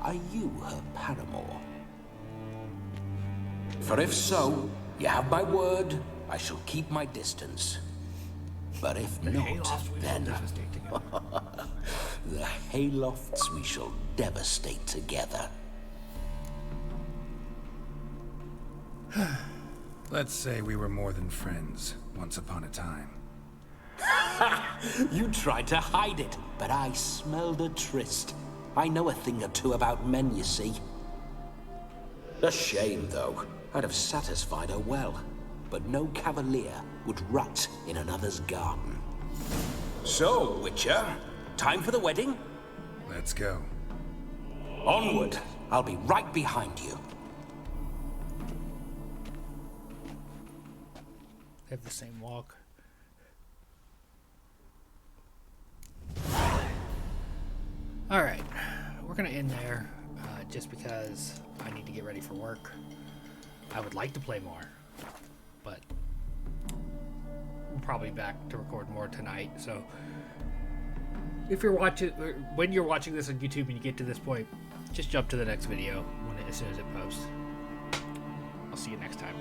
are you her paramour? For if so, you have my word, I shall keep my distance. But if not, then the haylofts we shall devastate together. Let's say we were more than friends, once upon a time. You tried to hide it, but I smelled a tryst. I know a thing or two about men, you see. A shame, though. I'd have satisfied her well. But no cavalier would rot in another's garden. So, Witcher, time for the wedding? Let's go. Onward. I'll be right behind you. They have the same walk. Alright, we're gonna end there, just because I need to get ready for work. I would like to play more, but I'm probably back to record more tonight, so if you're watching, when you're watching this on YouTube and you get to this point, just jump to the next video as soon as it posts. I'll see you next time.